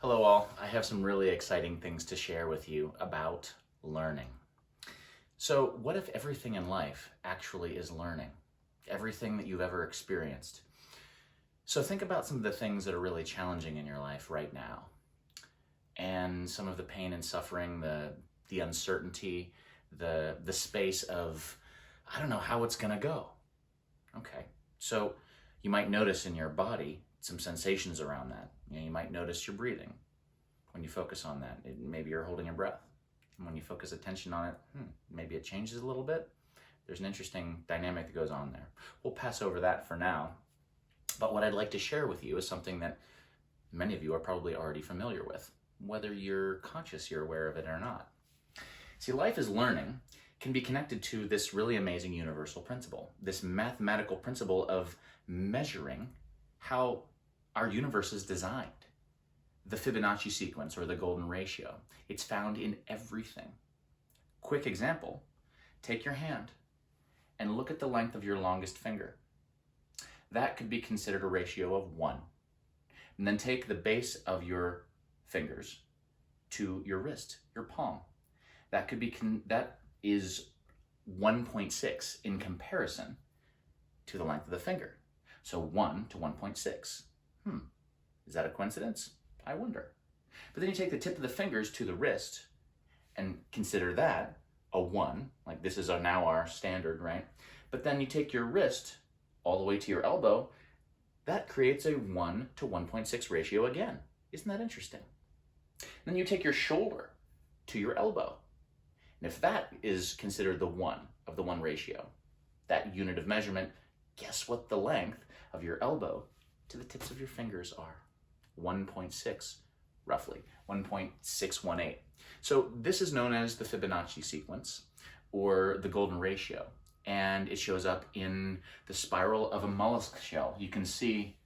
Hello all, I have some really exciting things to share with you about learning. So what if everything in life actually is learning? Everything that you've ever experienced. So think about some of the things that are really challenging in your life right now. And some of the pain and suffering, the uncertainty, the space of, I don't know how it's gonna go. Okay, so you might notice in your body some sensations around that. You might notice your breathing. When you focus on that, maybe you're holding your breath. And when you focus attention on it, maybe it changes a little bit. There's an interesting dynamic that goes on there. We'll pass over that for now. But what I'd like to share with you is something that many of you are probably already familiar with, whether you're conscious you're aware of it or not. See, life as learning can be connected to this really amazing universal principle, this mathematical principle of measuring how our universe is designed. The Fibonacci sequence, or the golden ratio. It's found in everything. Quick example, take your hand and look at the length of your longest finger. That could be considered a ratio of 1. And then take the base of your fingers to your wrist, your palm. That is 1.6 in comparison to the length of the finger. So 1 to 1.6. Is that a coincidence? I wonder. But then you take the tip of the fingers to the wrist and consider that a 1, like this is now our standard, right? But then you take your wrist all the way to your elbow, that creates a 1 to 1.6 ratio again. Isn't that interesting? Then you take your shoulder to your elbow. And if that is considered the 1 of the 1 ratio, that unit of measurement, guess what the length of your elbow to the tips of your fingers are? 1.6, roughly, 1.618. So this is known as the Fibonacci sequence, or the golden ratio, and it shows up in the spiral of a mollusk shell. You can see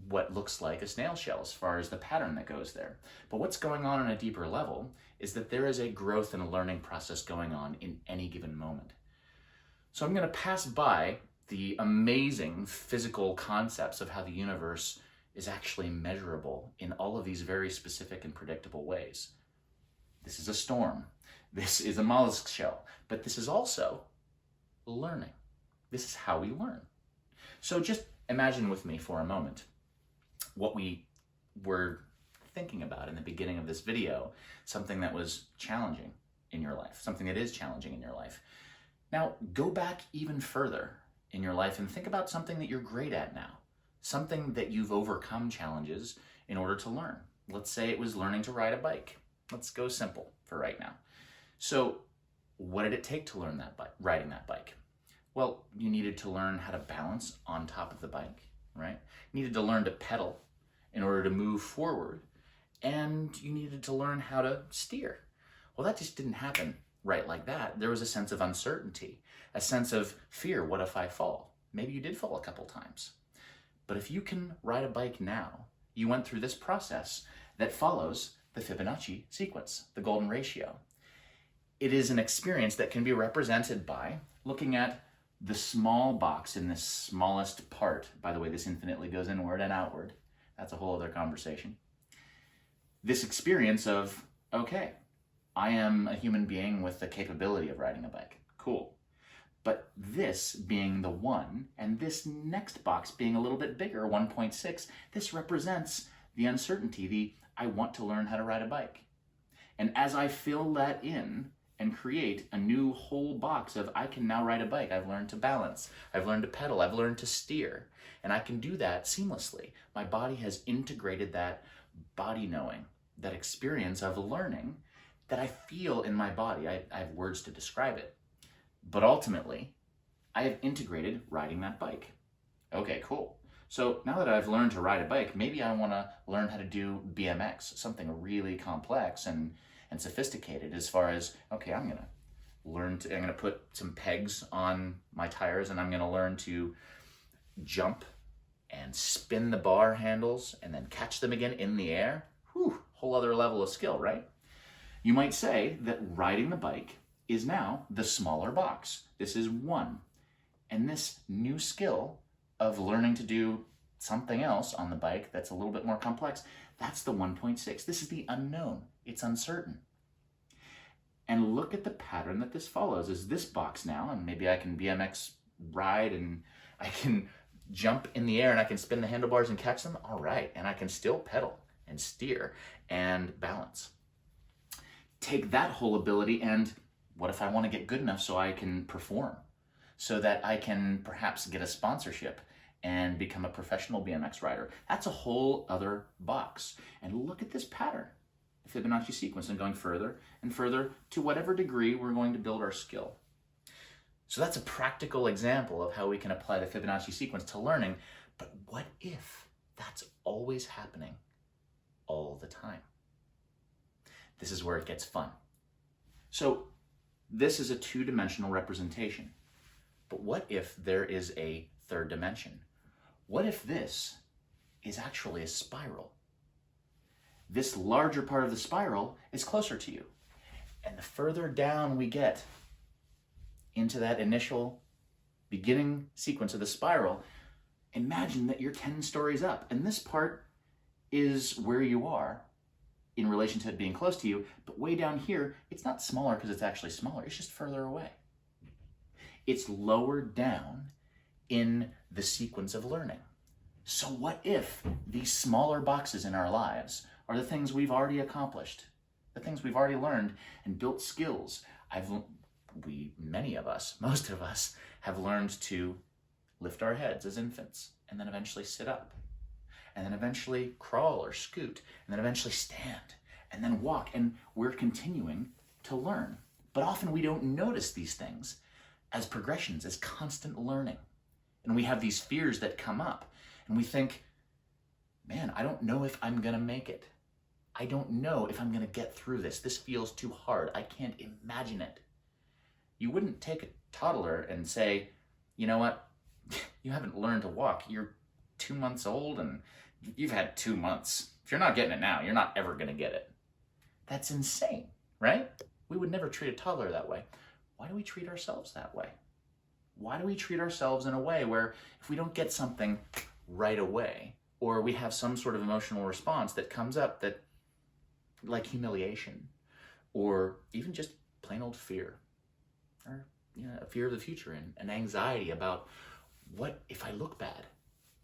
what looks like a snail shell as far as the pattern that goes there. But what's going on a deeper level is that there is a growth and a learning process going on in any given moment. So I'm going to pass by the amazing physical concepts of how the universe is actually measurable in all of these very specific and predictable ways. This is a storm. This is a mollusk shell. But this is also learning. This is how we learn. So just imagine with me for a moment what we were thinking about in the beginning of this video, something that was challenging in your life, something that is challenging in your life. Now, go back even further in your life and think about something that you're great at now. Something that you've overcome challenges in order to learn. Let's say it was learning to ride a bike. Let's go simple for right now. So what did it take to learn riding that bike? Well, you needed to learn how to balance on top of the bike, right? You needed to learn to pedal in order to move forward, and you needed to learn how to steer. Well, that just didn't happen right like that. There was a sense of uncertainty, a sense of fear. What if I fall? Maybe you did fall a couple times. But if you can ride a bike now, you went through this process that follows the Fibonacci sequence, the golden ratio. It is an experience that can be represented by looking at the small box in this smallest part. By the way, this infinitely goes inward and outward. That's a whole other conversation. This experience of, okay, I am a human being with the capability of riding a bike. Cool. But this being the 1, and this next box being a little bit bigger, 1.6, this represents the uncertainty, I want to learn how to ride a bike. And as I fill that in and create a new whole box of, I can now ride a bike, I've learned to balance, I've learned to pedal, I've learned to steer, and I can do that seamlessly. My body has integrated that body knowing, that experience of learning that I feel in my body. I have words to describe it. But ultimately, I have integrated riding that bike. Okay, cool. So now that I've learned to ride a bike, maybe I want to learn how to do BMX, something really complex and sophisticated as far as, okay, I'm going to put some pegs on my tires and I'm going to learn to jump and spin the bar handles and then catch them again in the air. Whew, whole other level of skill, right? You might say that riding the bike is now the smaller box. This is 1. And this new skill of learning to do something else on the bike that's a little bit more complex. That's the 1.6. This is the unknown. It's uncertain. And look at the pattern that this follows. Is this box now, and maybe I can BMX ride and I can jump in the air and I can spin the handlebars and catch them. All right, and I can still pedal and steer and balance. Take that whole ability, and what if I want to get good enough so I can perform, so that I can perhaps get a sponsorship and become a professional BMX rider? That's a whole other box. And look at this pattern, the Fibonacci sequence, and going further and further to whatever degree we're going to build our skill. So that's a practical example of how we can apply the Fibonacci sequence to learning. But what if that's always happening all the time? This is where it gets fun. So this is a two-dimensional representation. But what if there is a third dimension? What if this is actually a spiral? This larger part of the spiral is closer to you. And the further down we get into that initial beginning sequence of the spiral, imagine that you're 10 stories up, and this part is where you are in relation to it being close to you, but way down here, it's not smaller because it's actually smaller, it's just further away. It's lower down in the sequence of learning. So what if these smaller boxes in our lives are the things we've already accomplished, the things we've already learned and built skills? Many of us, most of us, have learned to lift our heads as infants, and then eventually sit up, and then eventually crawl or scoot, and then eventually stand, and then walk, and we're continuing to learn. But often we don't notice these things as progressions, as constant learning. And we have these fears that come up, and we think, man, I don't know if I'm gonna make it. I don't know if I'm gonna get through this. This feels too hard. I can't imagine it. You wouldn't take a toddler and say, you know what, you haven't learned to walk. You're 2 months old and you've had 2 months. If you're not getting it now, you're not ever gonna get it. That's insane, right? We would never treat a toddler that way. Why do we treat ourselves that way? Why do we treat ourselves in a way where if we don't get something right away, or we have some sort of emotional response that comes up that, like humiliation, or even just plain old fear, or a fear of the future and an anxiety about what if I look bad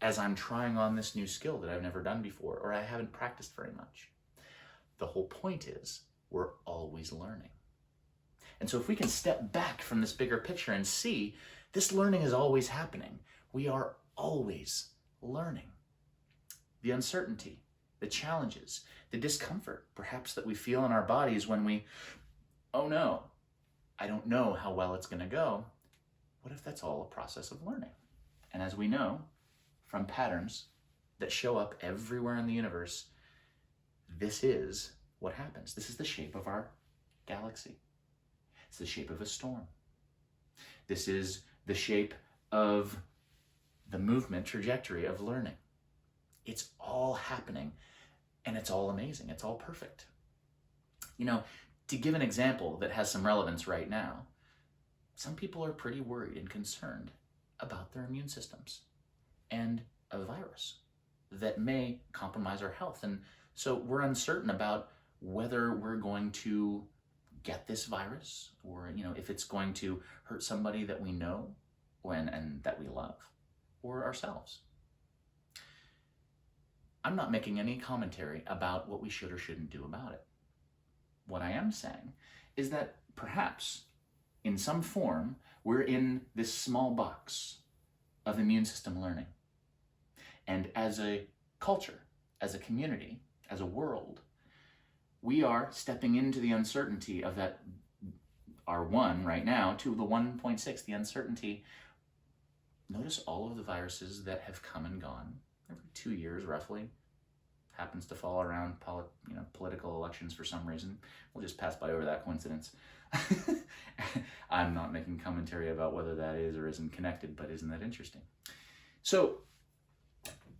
as I'm trying on this new skill that I've never done before, or I haven't practiced very much. The whole point is we're always learning. And so if we can step back from this bigger picture and see this learning is always happening, we are always learning. The uncertainty, the challenges, the discomfort perhaps that we feel in our bodies when we, oh no, I don't know how well it's going to go. What if that's all a process of learning? And as we know from patterns that show up everywhere in the universe, this is what happens. This is the shape of our galaxy. It's the shape of a storm. This is the shape of the movement trajectory of learning. It's all happening, and it's all amazing. It's all perfect. To give an example that has some relevance right now, some people are pretty worried and concerned about their immune systems and a virus that may compromise our health. And so we're uncertain about whether we're going to get this virus, or if it's going to hurt somebody that we know and that we love, or ourselves. I'm not making any commentary about what we should or shouldn't do about it. What I am saying is that perhaps in some form we're in this small box of immune system learning. And as a culture, as a community, as a world, we are stepping into the uncertainty of that R1 right now to the 1.6, the uncertainty. Notice all of the viruses that have come and gone every 2 years roughly. Happens to fall around political elections for some reason. We'll just pass by over that coincidence. I'm not making commentary about whether that is or isn't connected, but isn't that interesting? So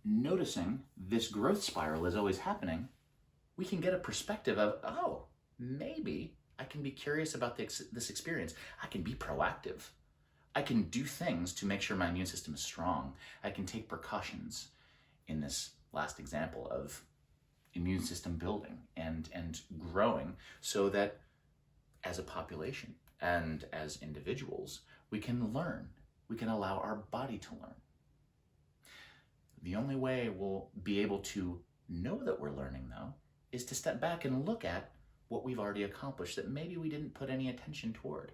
noticing this growth spiral is always happening, we can get a perspective of, oh, maybe I can be curious about this experience. I can be proactive. I can do things to make sure my immune system is strong. I can take precautions. in this last example of immune system building and growing, so that as a population and as individuals, we can learn. We can allow our body to learn. The only way we'll be able to know that we're learning, though, is to step back and look at what we've already accomplished that maybe we didn't put any attention toward.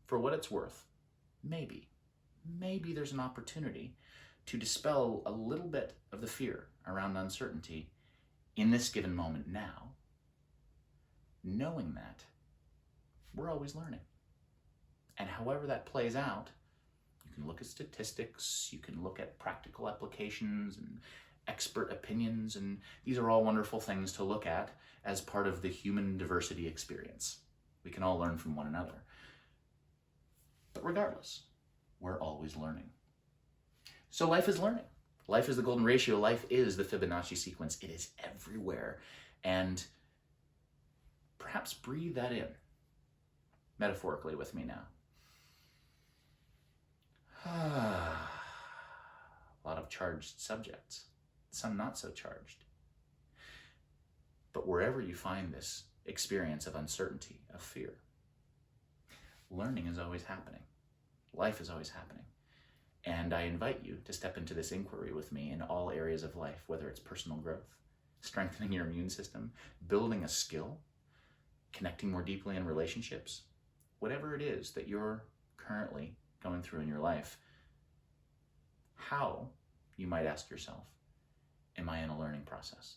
For what it's worth, maybe there's an opportunity to dispel a little bit of the fear around uncertainty in this given moment now, knowing that we're always learning. And however that plays out, you can look at statistics, you can look at practical applications and expert opinions, and these are all wonderful things to look at as part of the human diversity experience. We can all learn from one another. But regardless, we're always learning. So life is learning. Life is the golden ratio. Life is the Fibonacci sequence. It is everywhere. And perhaps breathe that in metaphorically with me now. A lot of charged subjects, some not so charged. But wherever you find this experience of uncertainty, of fear, learning is always happening. Life is always happening. And I invite you to step into this inquiry with me in all areas of life, whether it's personal growth, strengthening your immune system, building a skill, connecting more deeply in relationships, whatever it is that you're currently going through in your life. How, you might ask yourself, am I in a learning process?